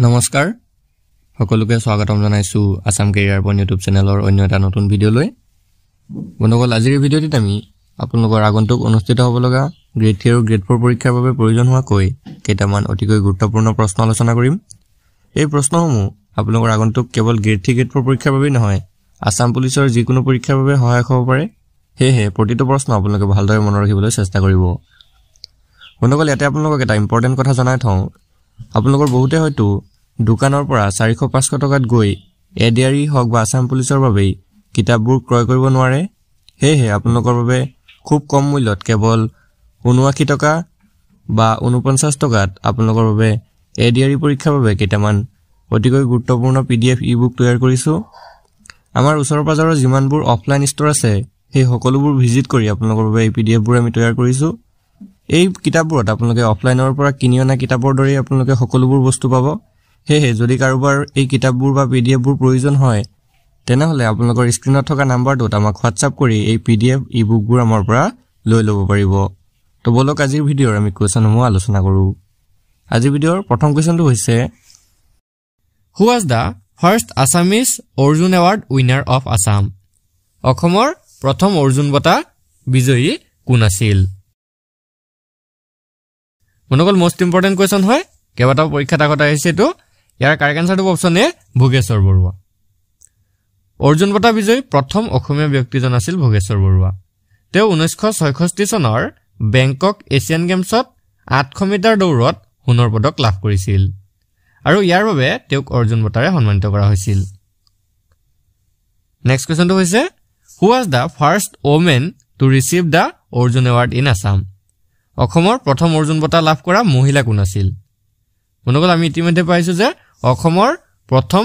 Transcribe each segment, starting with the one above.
নমস্কাৰ সকলোকে স্বাগতম জনাইছো আসাম কেৰিয়াৰ পইণ্ট ইউটিউব চেনেলৰ অন্য এটা নতুন ভিডিঅ' লৈ বন্ধুসকল আজিৰ ভিডিঅ'টিত আমি আপোনালোকৰ আগন্তুক অনুষ্ঠিত হ'ব লগা গ্ৰেড 3 আৰু গ্ৰেড 4 পৰীক্ষাৰ বাবে প্ৰয়োজন হোৱা কেইটামান অতিকৈ গুৰুত্বপূৰ্ণ প্ৰশ্ন আলোচনা কৰিম এই প্ৰশ্নসমূহ আপোনালোকৰ আগন্তুক কেৱল গ্ৰেড 3 গ্ৰেড 4 পৰীক্ষাৰ বাবে নহয় আসাম পুলিচৰ যিকোনো পৰীক্ষাৰ বাবে সহায়ক হ'ব পাৰে হেহে প্ৰতিটো প্ৰশ্ন আপোনালোকে ভালদৰে মনত ৰাখিবলৈ চেষ্টা কৰিব বন্ধুসকল ইয়াতে আপোনালোকক এটা ইম্পৰ্টেন্ট কথা জনাই থওঁ আপোনালোকৰ বহুতে হয়তো দোকানৰ পৰা 400-500 টকাত গৈ এডিআৰই হক বা আসাম পুলিচৰ বাবে কিতাপবোৰ ক্ৰয় কৰিব নোৱাৰে হেহে আপোনালোকৰ বাবে খুব কম মূল্যত কেৱল 79 টকা বা 49 টকাত আপোনালোকৰ বাবে এডিআৰই পৰীক্ষাৰ বাবে কেইটামান অতিকৈ গুৰুত্বপূৰ্ণ পিডিএফ ই-বুক তৈয়াৰ কৰিছো আমাৰ ওচৰৰ পাজৰৰ যিমানবোৰ অফলাইন ষ্টৰ আছে সেই সকলোবোৰ ভিজিট কৰি আপোনালোকৰ বাবে এই পিডিএফবোৰ আমি তৈয়াৰ কৰিছো এই কিতাপবোৰত আপোনালোকে অফলাইনৰ পৰা কিনি অনা কিতাপৰ দৰে আপোনালোকে সকলোবোৰ বস্তু পাব হেহে যদি কাৰোবাৰ এই কিতাপবোৰ বা পিডিএফবোৰ প্ৰয়োজন হয় তেনেহলে আপোনালোকৰ স্ক্ৰিনত থকা নাম্বাৰটোত আমাক WhatsApp কৰি এই পিডিএফ ই-বুকবোৰ আমাৰ পৰা লৈ ল'ব পাৰিব তো বলক আজিৰ ভিডিঅ'ৰ আমি কোৱেশ্যনসমূহ আলোচনা কৰো আজিৰ ভিডিঅ'ৰ প্ৰথম কোৱেশ্যনটো হৈছে Who was the first Assamese Arjun Award winner of Assam অসমৰ প্ৰথম অৰ্জুন বঁটা বিজয়ী কোন আছিল মনগল মোস্ট ইম্পৰ্টেন্ট কোৱেশ্যন হয় কেবাটাও পৰীক্ষাত আগত আহিছে তো ইয়াৰ কাৰেক্ট আনসাৰটো অপচন এ ভোগেশ্বৰ বৰুৱা অৰ্জুন বঁটা বিজয়ী প্ৰথম অসমীয়া ব্যক্তিজন আছিল ভোগেশ্বৰ বৰুৱা তেওঁ 1966 চনৰ বেংকক এছিয়ান গেমছত 800 মিটাৰ দৌৰত সোণৰ পদক লাভ কৰিছিল আৰু ইয়াৰ বাবে তেওঁক অৰ্জুন বঁটাৰে সন্মানিত কৰা হৈছিল নেক্সট কোৱেশ্যনটো হৈছে Who was the first woman to receive the Arjun Award in Assam অসমৰ প্ৰথম অৰ্জুন বঁটা লাভ কৰা মহিলা কোন আছিল মনগল আমি ইতিমধ্যে পাইছো যে অসমৰ প্ৰথম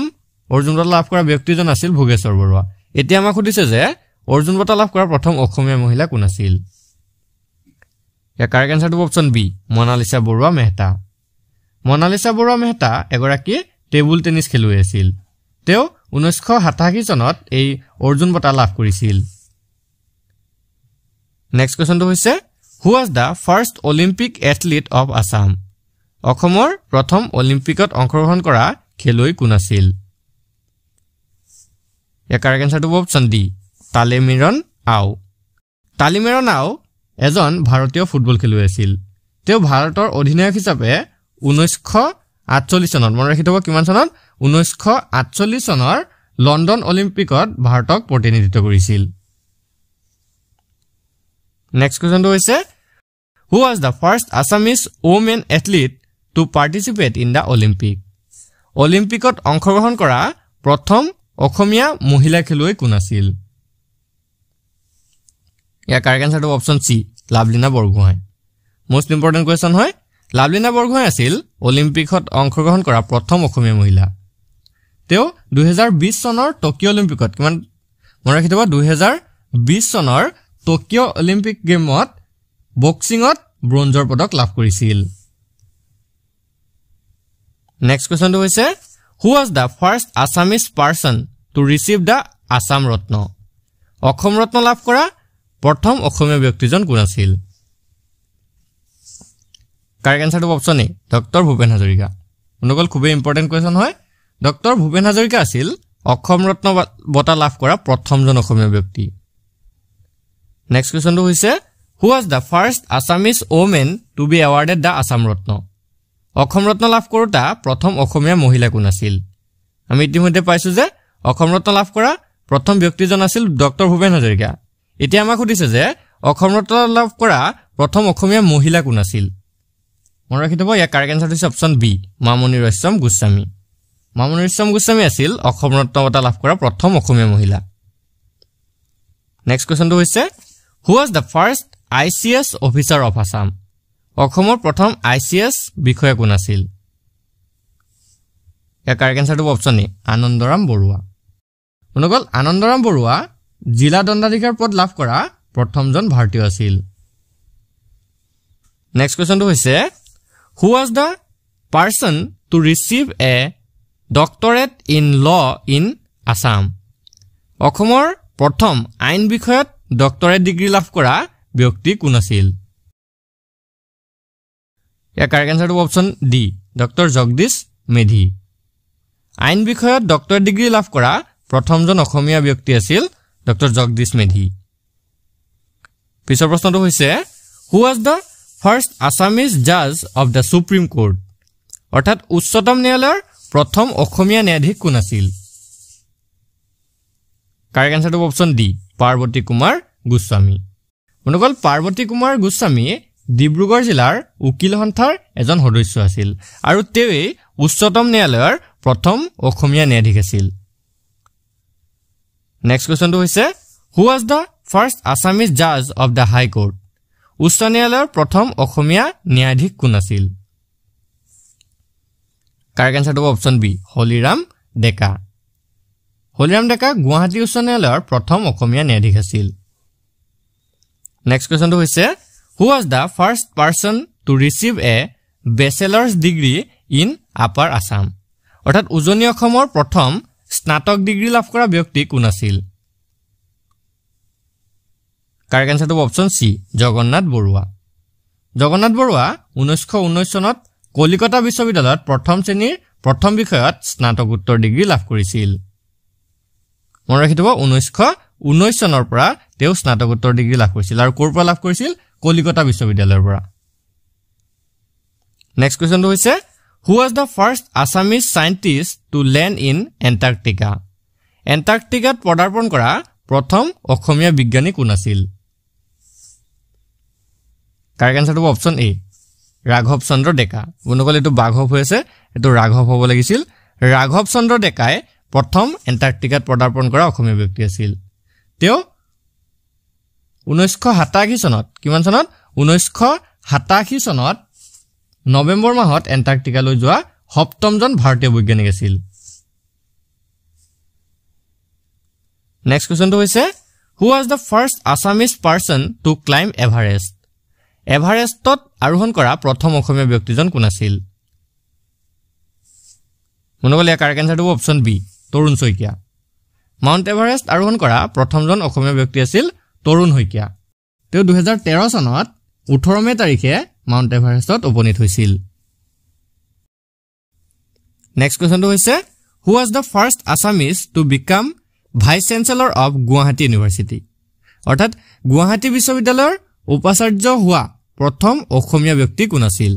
অৰ্জুন বঁটা লাভ কৰা ব্যক্তিজন আছিল ভোগেশ্বৰ বৰুৱা এতিয়া আমাক সুধিছে যে অৰ্জুন বঁটা লাভ কৰা প্ৰথম অসমীয়া মহিলা কোন আছিল ইয়াৰ কাৰেক্ট আনসাৰটো অপচন বি মনালিসা বৰুৱা মেহতা মনালিসা বৰুৱা মেহতা এগৰাকী টেবুল টেনিছ খেলুৱৈ আছিল তেওঁ 1987 চনত এই অৰ্জুন বঁটা লাভ কৰিছিল নেক্সট কোৱেশ্যনটো হৈছে Who was the first Olympic athlete of Assam অসমৰ প্ৰথম অলিম্পিকত অংশগ্ৰহণ কৰা খেলুৱৈ কোন আছিল ইয়াৰ কাৰেক্ট আনসাৰটো অপচন ডি তালেমিৰন আও এজন ভাৰতীয় ফুটবল খেলুৱৈ আছিল তেওঁ ভাৰতৰ অধিনায়ক হিচাপে 1948 চনত মনত ৰাখি থব কিমান চনত 1948 চনৰ লণ্ডন অলিম্পিকত ভাৰতক প্ৰতিনিধিত্ব কৰিছিল নেক্সট কোৱেশ্যনটো হৈছে Who was the first Assamese woman athlete to participate in the Olympic অলিম্পিকত অংশগ্ৰহণ কৰা প্ৰথম অসমীয়া মহিলা খেলুৱৈ কোন আছিল ইয়াৰ কাৰেক্ট আনসাৰটো option C Lovlina Borgohain most important question হয় লাভলিনা বৰগোহাঁই আছিল অলিম্পিকত অংশগ্ৰহণ কৰা প্ৰথম অসমীয়া মহিলা তেওঁ 2020 চনৰ টকিঅ অলিম্পিকত কিমান মনত ৰাখি থব 2020 চনৰ টকিঅ অলিম্পিক গেমত বক্সিংত ব্ৰঞ্জৰ পদক লাভ কৰিছিল নেক্সট কোৱেশ্যনটো হৈছে Who was the first Assamese person to receive the Assam Ratna Assam ৰত্ন লাভ কৰা প্ৰথম অসমীয়া ব্যক্তিজন কোন আছিল কাৰেক্ট আনসাৰটো অপচন এ ডক্টৰ ভূপেন হাজৰিকা মনগল খুবেই ইম্পৰ্টেন্ট কোৱেশ্যন হয় ডক্টৰ ভূপেন হাজৰিকা আছিল অসম ৰত্ন বঁটা লাভ কৰা প্ৰথমজন অসমীয়া ব্যক্তি নেক্সট কোৱেশ্যনটো হৈছে Who was the first Assamese woman to be awarded the Assam Ratna Assam ৰত্ন লাভ কৰোতা প্ৰথম অসমীয়া মহিলা কোন আছিল আমি ইতিমধ্যে পাইছো যে অসম ৰত্ন লাভ কৰা প্ৰথম ব্যক্তিজন আছিল ডক্টৰ ভূপেন হাজৰিকা এতিয়া আমাক সুধিছে যে অসম ৰত্ন লাভ কৰা প্ৰথম অসমীয়া মহিলা কোন আছিল মনত ৰাখি থব ইয়াৰ কাৰেক্ট আনসাৰটো হৈছে অপচন বি মামনি ৰয়ছম গোস্বামী আছিল অসম ৰত্ন বঁটা লাভ কৰা প্ৰথম অসমীয়া মহিলা নেক্সট কোৱেশ্যনটো হৈছে Who was the first ICS officer of Assam অসমৰ প্ৰথম ICS বিষয়া কোন আছিল ইয়াৰ কাৰেক্ট আনসাৰটো অপচন এ আনন্দৰাম বৰুৱা মনগল আনন্দৰাম বৰুৱা জিলা দণ্ডাধিকাৰ পদ লাভ কৰা প্ৰথমজন ভাৰতীয় আছিল নেক্সট কোৱেশ্যনটো হৈছে Who was the person to receive a doctorate in law in Assam অসমৰ প্ৰথম আইন বিষয়ত ডক্টৰেট ডিগ্ৰী লাভ কৰা ব্যক্তি কোন আছিল ইয়াৰ কাৰেক্ট আনসাৰটো option D doctor Jagadish Medhi আইন বিষয়ত ডক্টৰ ডিগ্ৰী লাভ কৰা প্ৰথমজন অসমীয়া ব্যক্তি আছিল ডক্টৰ জগদীশ মেধি পিছৰ প্ৰশ্নটো হৈছে who was the first Assamese জাজ অফ দ্য সুপ্ৰিম কোৰ্ট অৰ্থাৎ উচ্চতম ন্যায়ালয়ৰ প্ৰথম অসমীয়া ন্যায়াধীশ কোন আছিল কাৰেক্ট আনসাৰটো অপচন ডি পাৰ্বতী কুমাৰ গোস্বামী বন্ধুসকল পাৰ্বতী কুমাৰ গোস্বামী ডিব্ৰুগড় জিলাৰ উকিল সন্থাৰ এজন সদস্য আছিল আৰু তেৱেই উচ্চতম ন্যায়ালয়ৰ প্ৰথম অসমীয়া ন্যায়াধীশ আছিল নেক্সট কোৱেশ্চনটো হৈছে who was the first Assamese জাজ অফ দ্য হাই কোৰ্ট উচ্চ ন্যায়ালয়ৰ প্ৰথম অসমীয়া ন্যায়াধীশ কোন আছিল কাৰেক্ট আনসাৰটো অপচন বি হলিৰাম ডেকা হলিৰাম ডেকা গুৱাহাটী উচ্চ ন্যায়ালয়ৰ প্ৰথম অসমীয়া ন্যায়াধীশ আছিল নেক্সট কোৱেশ্চনটো হৈছে who was the first person to receive a bachelor's degree in upper Assam অৰ্থাৎ উজনি অসমৰ প্ৰথম স্নাতক ডিগ্ৰী লাভ কৰা ব্যক্তি কোন আছিল কাৰেক্ট আনসাৰটো অপচন সি জগন্নাথ বৰুৱা 1919 চনত কলিকতা বিশ্ববিদ্যালয়ত প্ৰথম শ্ৰেণীৰ প্ৰথম বিষয়ত স্নাতকোত্তৰ ডিগ্ৰী লাভ কৰিছিল মনত ৰাখিব 1919 চনৰ পৰা তেওঁ স্নাতকোত্তৰ ডিগ্ৰী লাভ কৰিছিল আৰু ক'ৰ পৰা লাভ কৰিছিল কলিকতা বিশ্ববিদ্যালয়ৰ পৰা নেক্সট কোৱেশ্চনটো হৈছে who was the first Assamese scientist to land in Antarctica এণ্টাৰ্কটিকাত পদাৰ্পণ কৰা প্ৰথম অসমীয়া বিজ্ঞানী কোন আছিল কাৰেক্ট আনসাৰটো অপচন এ ৰাঘৱ চন্দ্ৰ ডেকা বন্ধুসকল এইটো বাঘৱ হৈ আছে এইটো ৰাঘৱ হ'ব লাগিছিল ৰাঘৱ চন্দ্ৰ ডেকাই প্ৰথম এণ্টাৰ্কটিকাত পদাৰ্পণ কৰা অসমীয়া ব্যক্তি আছিল তেওঁ 1987 চনত কিমান চনত 1987 চনত নৱেম্বৰ মাহত এণ্টাৰ্কটিকালৈ যোৱা সপ্তমজন ভাৰতীয় বৈজ্ঞানিক আছিল নেক্সট কোৱেশ্চনটো হৈছে who was the first Assamese person to climb Everest এভাৰেষ্টত আৰোহণ কৰা প্ৰথম অসমীয়া ব্যক্তিজন কোন আছিল মনগল ইয়াৰ কাৰেক্ট আনসাৰটো option B Tarun Saikia Mount Everest আৰোহণ কৰা প্ৰথমজন অসমীয়া ব্যক্তি আছিল তৰুণ শইকীয়া তেওঁ 2013 চনত 18 মে তাৰিখে মাউণ্ট এভাৰেষ্টত উপনীত হৈছিল নেক্সট কোৱেশ্চনটো হৈছে who was the first Assamese to become vice chancellor of Guwahati university অৰ্থাৎ গুৱাহাটী বিশ্ববিদ্যালয়ৰ উপাচাৰ্য হোৱা প্ৰথম অসমীয়া ব্যক্তি কোন আছিল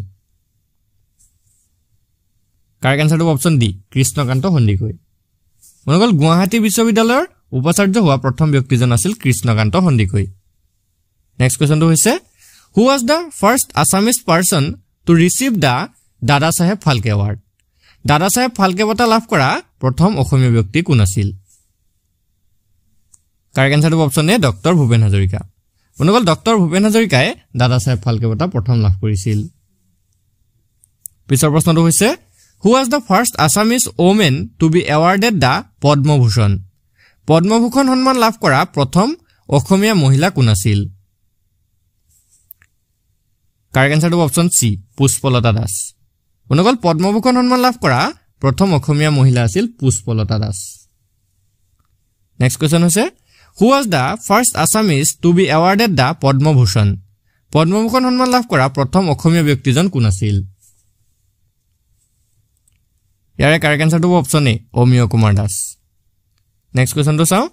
কাৰেক্ট আনসাৰটো অপচন ডি কৃষ্ণকান্ত সন্দিকৈ মনগল গুৱাহাটী বিশ্ববিদ্যালয়ৰ উপাচাৰ্য হোৱা প্ৰথম ব্যক্তিজন আছিল কৃষ্ণকান্ত সন্দিকৈ নেক্সট কোৱেশ্চনটো হৈছে who was the first Assamese person to receive the Dada Saheb Phalke award দাদা সাহেব ফাল্কে বঁটা লাভ কৰা প্ৰথম অসমীয়া ব্যক্তি কোন আছিল কাৰেক্ট আনসাৰটো অপচন এ ডক্টৰ ভূপেন হাজৰিকা বন্ধুসকল ডক্টৰ ভূপেন হাজৰিকাই দাদা সাহেব ফাল্কে বঁটা প্ৰথম লাভ কৰিছিল পিছৰ প্ৰশ্নটো হৈছে who was the first Assamese woman to be awarded the Padma Bhushan Padma Bhushan সন্মান লাভ কৰা প্ৰথম অসমীয়া মহিলা কোন আছিল কাৰেক্ট আনসাৰটো অপচন সি পুষ্পলতা দাস বন্ধুসকল পদ্মভূষণ সন্মান লাভ কৰা প্ৰথম অসমীয়া মহিলা আছিল পুষ্পলতা দাস নেক্সট কোৱেশ্চন হৈছে who was the first Assamese to be awarded the Padma Bhushan Padma Bhushan সন্মান লাভ কৰা প্ৰথম অসমীয়া ব্যক্তিজন কোন আছিল ইয়াৰে কাৰেক্ট আনসাৰটো option A Amiya Kumar Das next কোৱেশ্চনটো চাওঁ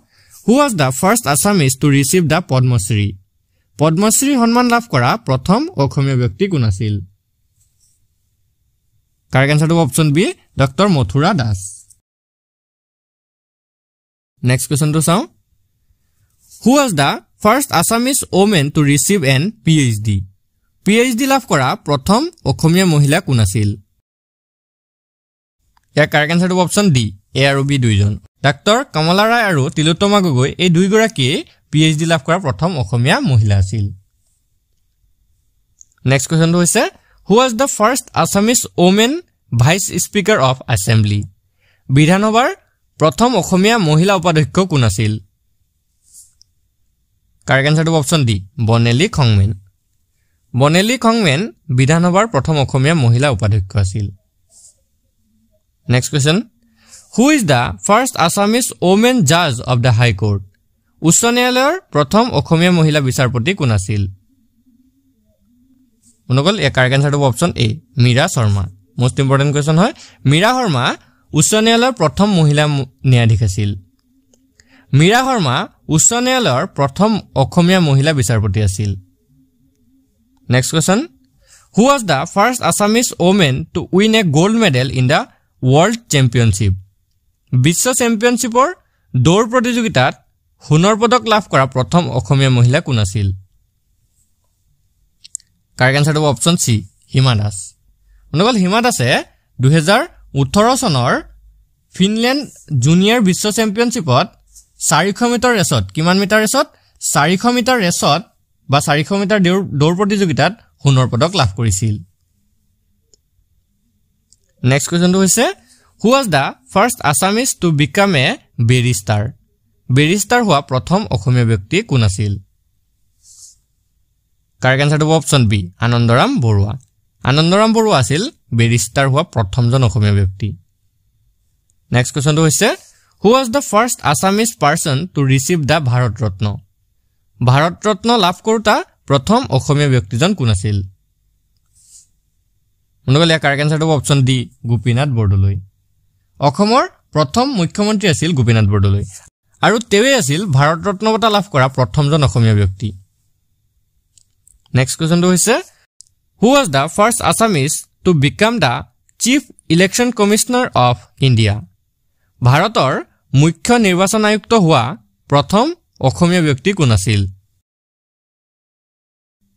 who was the first Assamese to receive the Padma Shri Padma Shri সন্মান লাভ কৰা প্ৰথম অসমীয়া ব্যক্তি কোন আছিল কাৰেক্ট আনসাৰটো option B doctor Mathura Das next কোৱেশ্চনটো চাওঁ who was the first Assamese woman to receive N PhD লাভ কৰা প্ৰথম অসমীয়া মহিলা কোন আছিল ইয়াৰ কাৰেক্ট আনসাৰটো অপচন ডি এ আৰু বি দুইজন ডক্টৰ কমলা ৰায় আৰু তিলোত্তমা গগৈ এই দুইগৰাকীয়ে পিএইচডি লাভ কৰা প্ৰথম অসমীয়া মহিলা আছিল নেক্সট কোৱেশ্চনটো হৈছে who was the first Assamese woman vice speaker of assembly বিধানসভাৰ প্ৰথম অসমীয়া মহিলা উপাধ্যক্ষ কোন আছিল কাৰেক্ট আনসাৰটো অপচন ডি বনেলি খংমেন বিধানসভাৰ প্ৰথম অসমীয়া মহিলা উপাধ্যক্ষ আছিল next question who is the first Assamese woman জাজ অফ দ্য হাই কোৰ্ট উচ্চ ন্যায়ালয়ৰ প্ৰথম অসমীয়া মহিলা বিচাৰপতি কোন আছিল মনগল ইয়াৰ কাৰেক্ট আনসাৰটো option A Meera Sharma most important question হয় মীৰা শৰ্মা উচ্চ ন্যায়ালয়ৰ প্ৰথম মহিলা ন্যায়াধীশ আছিল মীৰা শৰ্মা উচ্চ ন্যায়ালয়ৰ প্ৰথম অসমীয়া মহিলা বিচাৰপতি আছিল next question Who was the first Assamese woman to win a gold medal in the World Championship? বিশ্ব চেম্পিয়নশ্বিপৰ দৌৰ প্ৰতিযোগিতাত সোণৰ পদক লাভ কৰা প্ৰথম অসমীয়া মহিলা কোন আছিল কাৰেক্ট আনসাৰ হ'ব অপচন সি হিমা দাস অনুগল হিমা দাসে 2018 চনৰ ফিনল্যান্ড জুনিয়ৰ বিশ্ব চেম্পিয়নশ্বিপত 400 মিটাৰ ৰেচত কিমান মিটাৰ ৰেচত 400 মিটাৰ ৰেচত বা 400 মিটাৰ দৌৰ প্ৰতিযোগিতাত সোণৰ পদক লাভ কৰিছিল নেক্সট কোৱেশ্চনটো হৈছে Who was the first Assamese to become a barrister? Barrister হোৱা প্ৰথম অসমীয়া ব্যক্তি কোন আছিল কাৰেক্ট আনসাৰ হ'ব অপচন বি আনন্দৰাম বৰুৱা আনন্দৰাম বৰুৱা আছিল barrister হোৱা প্ৰথমজন অসমীয়া ব্যক্তি নেক্সট কোৱেশ্চনটো হৈছে Who was the first Assamese person to receive the Bharat Ratna? Bharat Ratna লাভ কৰোতা প্ৰথম অসমীয়া ব্যক্তিজন কোন আছিল অনুগলে কাৰেক্ট আনসাৰ হ'ব অপচন ডি গোপীনাথ বৰদলৈ অসমৰ প্ৰথম মুখ্যমন্ত্ৰী আছিল গোপীনাথ বৰদলৈ আৰু তেৱে আছিল ভাৰত ৰত্ন বঁটা লাভ কৰা প্ৰথমজন অসমীয়া ব্যক্তি নেক্সট কোৱেশ্চনটো হৈছে Who was the first Assamese to become the Chief Election Commissioner of India? ভাৰতৰ মুখ্য নিৰ্বাচন আয়ুক্ত হোৱা প্ৰথম অসমীয়া ব্যক্তি কোন আছিল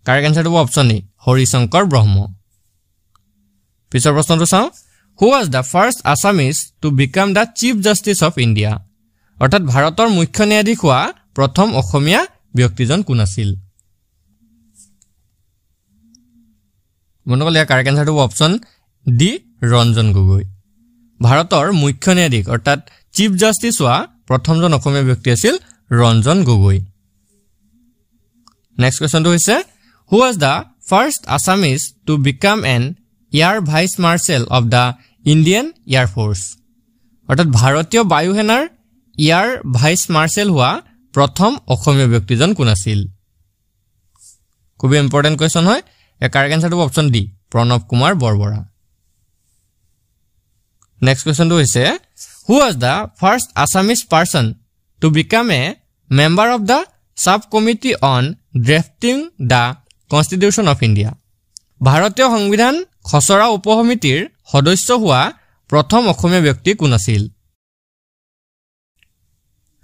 কাৰেক্ট আনসাৰ হ'ব অপচন এ হৰিশংকৰ ব্ৰহ্ম পিছৰ প্ৰশ্নটো চাওঁ Who was the first Assamese to become the Chief Justice of India? অৰ্থাৎ ভাৰতৰ মুখ্য ন্যায়াধীশ হোৱা প্ৰথম অসমীয়া ব্যক্তিজন কোন আছিল মনকলে কাৰেক্ট আনসাৰ হ'ব অপচন ডি ৰঞ্জন গগৈ ভাৰতৰ মুখ্য ন্যায়াধীশ অৰ্থাৎ চিফ জাষ্টিস হোৱা প্ৰথমজন অসমীয়া ব্যক্তি আছিল ৰঞ্জন গগৈ নেক্সট কোৱেশ্চনটো হৈছে Who was the first Assamese to become an Air Vice Marshal of the Indian Air Force? অৰ্থাৎ ভাৰতীয় বায়ু সেনাৰ এয়াৰ ভাইস মাৰ্শাল হোৱা প্ৰথম অসমীয়া ব্যক্তিজন কোন আছিল খুব ইম্পৰ্টেন্ট কোৱেশ্চন হয় এ কাৰেক্ট আনসাৰ হ'ব option D Pranab Kumar Borbora next কোৱেশ্চনটো হৈছে Who was the first Assamese person to become a member of the subcommittee on drafting the Constitution of India? ভাৰতীয় সংবিধান খসৰা উপসমিতিৰ সদস্য হোৱা প্ৰথম অসমীয়া ব্যক্তি কোন আছিল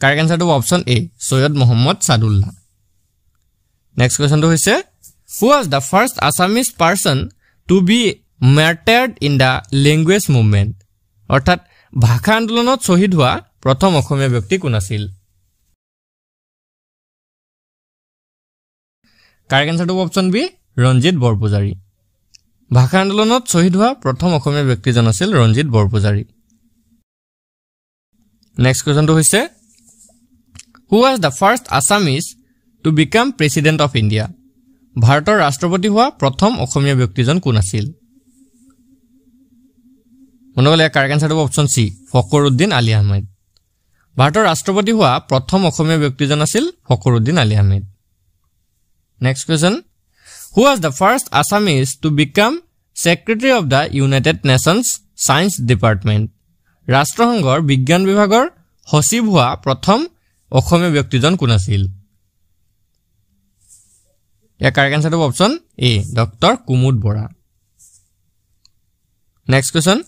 কাৰেক্ট আনসাৰ হ'ব অপচন এ সৈয়দ মোহাম্মদ সাদুল্লাহ নেক্সট কোৱেশ্চনটো হৈছে Who was the first Assamese person to be martyred in the language movement? অৰ্থাৎ ভাষা আন্দোলনত শহীদ হোৱা প্ৰথম অসমীয়া ব্যক্তি কোন আছিল কাৰেক্ট আনসাৰ হ'ব অপচন বি ৰঞ্জিত বৰপূজাৰী ভাষা আন্দোলনত শহীদ হোৱা প্ৰথম অসমীয়া ব্যক্তিজন আছিল ৰঞ্জিত বৰপূজাৰী নেক্সট কোৱেশ্চনটো হৈছে Who was the first Assamese to become president of India? ভাৰতৰ ৰাষ্ট্ৰপতি হোৱা প্ৰথম অসমীয়া ব্যক্তিজন কোন আছিল মনগলে কাৰেক্ট আনসাৰ হ'ব অপচন সি ফখৰুদ্দিন আলী আহমেদ ভাৰতৰ ৰাষ্ট্ৰপতি হোৱা প্ৰথম অসমীয়া ব্যক্তিজন আছিল Fakhruddin Ali Ahmed next question Who was the first Assamese to become Secretary of the United Nations Science Department? ৰাষ্ট্ৰসংঘৰ বিজ্ঞান বিভাগৰ সচিব হোৱা প্ৰথম অসমীয়া ব্যক্তিজন কোন আছিল ইয়াৰ কাৰেক্ট আনসাৰ হ'ব option A doctor Kumud Bora next question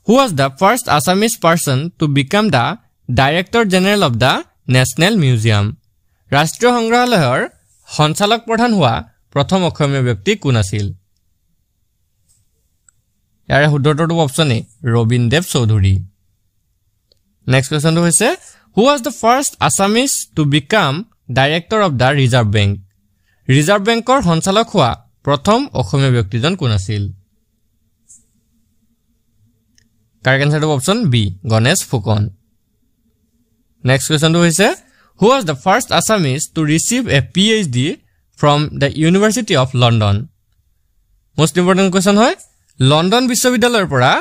Who was the first Assamese person to become the Director General of the National Museum? ৰাষ্ট্ৰীয় সংগ্ৰহালয়ৰ সঞ্চালক প্ৰধান হোৱা প্ৰথম অসমীয়া ব্যক্তি কোন আছিল ইয়াৰে শুদ্ধটো অপচন এ ৰবীন্দ্ৰদেৱ চৌধুৰী নেক্সট কোৱেশ্চনটো হৈছে Who was the first Assamese to become Director of the Reserve Bank? Reserve বেংকৰ সঞ্চালক হোৱা প্ৰথম অসমীয়া ব্যক্তিজন কোন আছিল কাৰেক্ট আনসাৰ হ'ব option B Ganesh Phukan next কোৱেশ্চনটো হৈছে Who was the first Assamese to receive a PhD from the University of London? Most important question হয় লণ্ডন বিশ্ববিদ্যালয়ৰ পৰা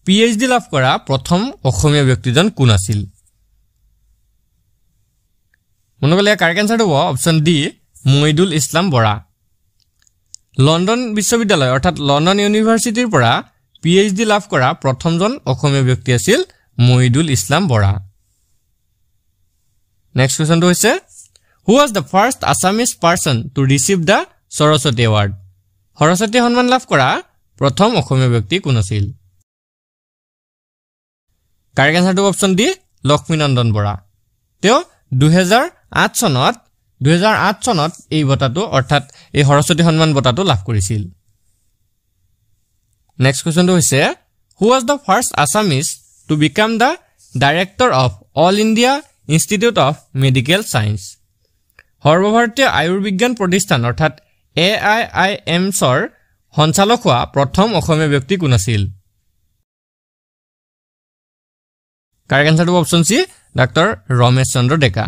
PhD লাভ কৰা প্ৰথম অসমীয়া ব্যক্তিজন কোন আছিল মনগলে কাৰেক্ট আনসাৰ হ'ব option D Moidul Islam Bora London বিশ্ববিদ্যালয় অৰ্থাৎ লণ্ডন ইউনিভাৰ্চিটিৰ পৰা PhD লাভ কৰা প্ৰথমজন অসমীয়া ব্যক্তি আছিল মহিদুল ইছলাম বৰা নেক্সট কোৱেশ্চনটো হৈছে who was the first Assamese person to receive the Saraswati Award Saraswati সন্মান লাভ কৰা প্ৰথম অসমীয়া ব্যক্তি কোন আছিল কাৰেক্ট আনসাৰটো অপচন ডি লক্ষ্মীনন্দন বৰা তেওঁ 2008 চনত এই বঁটাটো অৰ্থাৎ এই সৰস্বতী সন্মান বঁটাটো লাভ কৰিছিল নেক্সট কোৱেশ্চনটো হৈছে who was the first Assamese to become the director of All India Institute of Medical Science সৰ্বভাৰতীয় আয়ুৰ্বিজ্ঞান প্ৰতিষ্ঠান অৰ্থাৎ AIIMS ৰ সঞ্চালক হোৱা প্ৰথম অসমীয়া ব্যক্তি কোন আছিল কাৰেক্ট আনসাৰটো option C doctor Ramesh Chandra Deka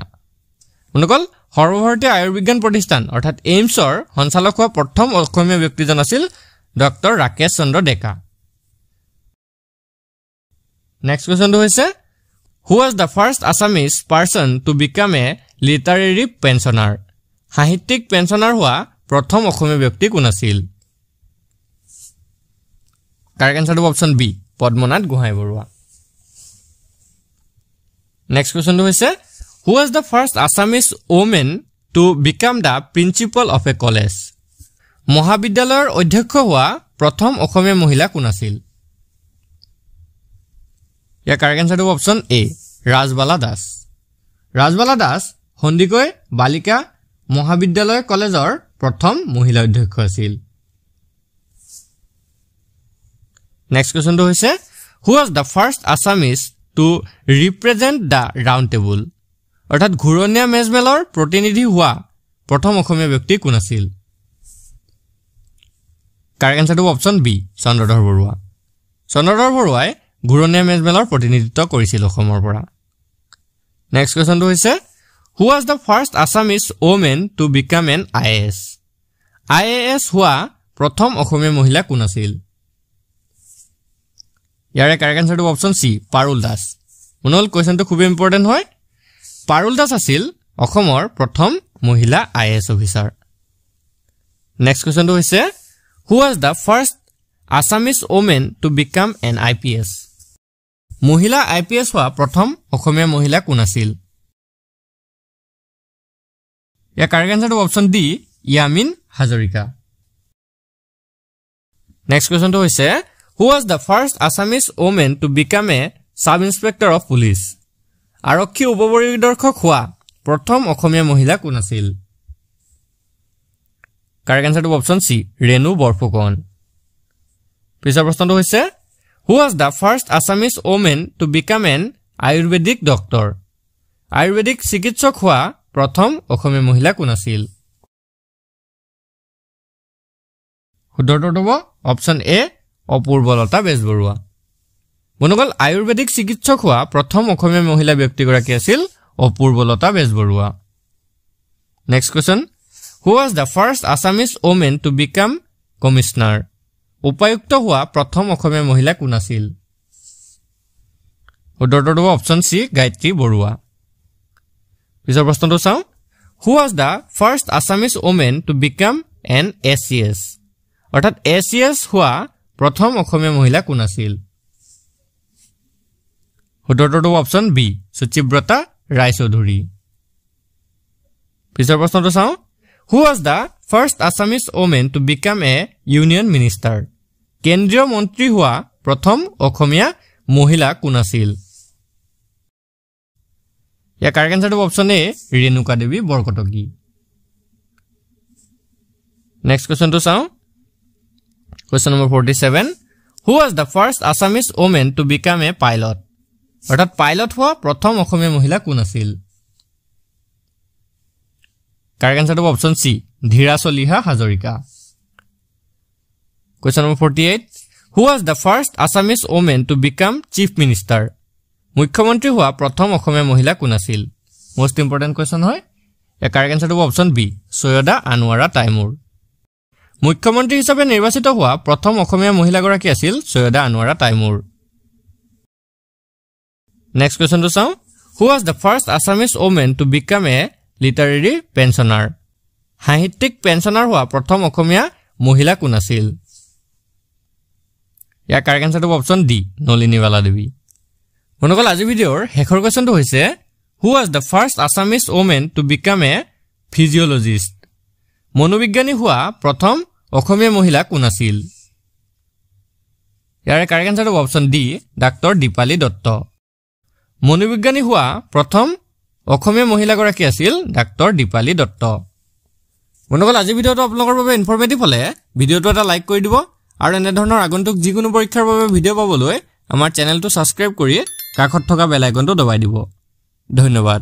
অনুকল সৰ্বভাৰতীয় আয়ুৰ্বিজ্ঞান প্ৰতিষ্ঠান অৰ্থাৎ এইমছ ৰ সঞ্চালক হোৱা প্ৰথম অসমীয়া ব্যক্তিজন আছিল ডক্টৰ ৰাকেশ চন্দ্ৰ ডেকা নেক্সট কোৱেশ্চনটো হৈছে who was the first Assamese person to become a literary pensioner সাহিত্যিক পেঞ্চনাৰ হোৱা প্ৰথম অসমীয়া ব্যক্তি কোন আছিল কাৰেক্ট আনসাৰটো option B Padmanath Gohain Baruah next কোৱেশ্চনটো হৈছে who was the first Assamese woman to become the principal of a college মহাবিদ্যালয়ৰ অধ্যক্ষ হোৱা প্ৰথম অসমীয়া মহিলা কোন আছিল ইয়া কাৰেক্ট আনসাৰটো অপচন এ ৰাজবালা দাস সন্দিকৈ বালিকা মহাবিদ্যালয় কলেজৰ প্ৰথম মহিলা অধ্যক্ষ আছিল নেক্সট কোৱেশ্চনটো হৈছে who was the first Assamese to represent the round table অৰ্থাৎ ঘূৰণীয়া মেজমেলৰ প্ৰতিনিধি হোৱা প্ৰথম অসমীয়া ব্যক্তি কোন আছিল কাৰেক্ট আনসাৰটো অপচন বি চন্দ্ৰধৰ বৰুৱাই ঘূৰণীয়া মেজমেলৰ প্ৰতিনিধিত্ব কৰিছিল অসমৰ পৰা নেক্সট কোৱেশ্চনটো হৈছে who was the first Assamese woman to become an IAS হোৱা প্ৰথম অসমীয়া মহিলা কোন আছিল ইয়াৰে কাৰেক্ট আনসাৰটো অপচন সি পাৰুল দাস মনল কোৱেশ্চনটো খুব ইম্পৰ্টেন্ট হয় পাৰুল দাস আছিল অসমৰ প্ৰথম মহিলা IAS অফিচাৰ নেক্সট কোৱেশ্চনটো হৈছে who was the first Assamese woman to become an IPS মহিলা IPS হোৱা প্ৰথম অসমীয়া মহিলা কোন আছিল ইয়া কাৰেক্ট আনসাৰটো option D Yamin Hazarika next কোৱেশ্চনটো হৈছে who was the first Assamese woman to become a sub inspector of police আৰক্ষী উপপৰিদৰ্শক হোৱা প্ৰথম অসমীয়া মহিলা কোন আছিল কাৰেক্ট আনসাৰটো অপচন সি ৰেণু বৰফুকন পিছৰ প্ৰশ্নটো হৈছে who was the first Assamese woman to become an Ayurvedic doctor Ayurvedic চিকিৎসক হোৱা প্ৰথম অসমীয়া মহিলা কোন আছিল শুদ্ধটো হ'ব অপচন এ অপূৰ্বলতা বেজবৰুৱা বনগল আয়ুৰ্বেদিক চিকিৎসক হোৱা প্ৰথম অসমীয়া মহিলা ব্যক্তিগৰাকী আছিল Apurbalata Bezbaruah next question who was the first Assamese woman to become commissioner উপায়ুক্ত হোৱা প্ৰথম অসমীয়া মহিলা কোন আছিল শুদ্ধটো অপচন সি গায়ত্ৰী বৰুৱা পিছৰ প্ৰশ্নটো চাওঁ who was the first Assamese woman to become an ACS অৰ্থাৎ ACS হোৱা প্ৰথম অসমীয়া মহিলা কোন আছিল শুদ্ধটো অপচন বি সুচিব্ৰতা ৰায়চৌধুৰী পিছৰ প্ৰশ্নটো চাওঁ who was the first Assamese woman to become a union minister কেন্দ্ৰীয় মন্ত্ৰী হোৱা প্ৰথম অসমীয়া মহিলা কোন আছিল ইয়া কাৰেক্ট আনসাৰটো অপচন এ ৰেণুকা দেৱী বৰকটকী নেক্সট কোৱেশ্চনটো চাওঁ question number 47 who was the first Assamese woman to become a pilot অৰ্থাৎ পাইলট হোৱা প্ৰথম অসমীয়া মহিলা কোন আছিল কাৰেক্ট আনসাৰটো option C Dhira Chaliha Hazarika question number 48 who was the first Assamese woman to become chief minister মুখ্যমন্ত্ৰী হোৱা প্ৰথম অসমীয়া মহিলা কোন আছিল মোস্ট ইম্পৰ্টেন্ট কোৱেশ্চন হয় এ কাৰেক্ট আনসাৰটো অপচন বি সৈয়দা আনোৱাৰা তাইমুৰ মুখ্যমন্ত্ৰী হিচাপে নিৰ্বাচিত হোৱা প্ৰথম অসমীয়া মহিলাগৰাকী আছিল সৈয়দা আনোৱাৰা তাইমুৰ নেক্সট কোৱেশ্চনটো চাওঁ who was the first Assamese woman to become a literary pensioner সাহিত্যিক পেঞ্চনাৰ হোৱা প্ৰথম অসমীয়া মহিলা কোন আছিল ইয়াৰ কাৰেক্ট আনসাৰটো অপচন ডি নলিনীবালা দেৱী বন্ধুসকল আজি ভিডিঅ'ৰ শেষৰ কোৱেশ্চনটো হৈছে who was the first Assamese woman to become a physiologist মনোবিজ্ঞানী হোৱা প্ৰথম অসমীয়া মহিলা কোন আছিল ইয়াৰ কাৰেক্ট আনসাৰ হ'ব option D doctor Dipali Datta মনোবিজ্ঞানী হোৱা প্ৰথম অসমীয়া মহিলাগৰাকী আছিল ডাক্তৰ দীপালী দত্ত বন্ধুসকল আজি ভিডিঅ'টো আপোনালোকৰ বাবে ইনফৰমেটিভ হলে ভিডিঅ'টো এটা লাইক কৰি দিব আৰু এনে ধৰণৰ আগন্তুক যিকোনো পৰীক্ষাৰ বাবে ভিডিঅ' পাবলৈ আমাৰ চেনেলটো সাবস্ক্ৰাইব কৰি কাষত থকা বেল আইকনটো দবাই দিব ধন্যবাদ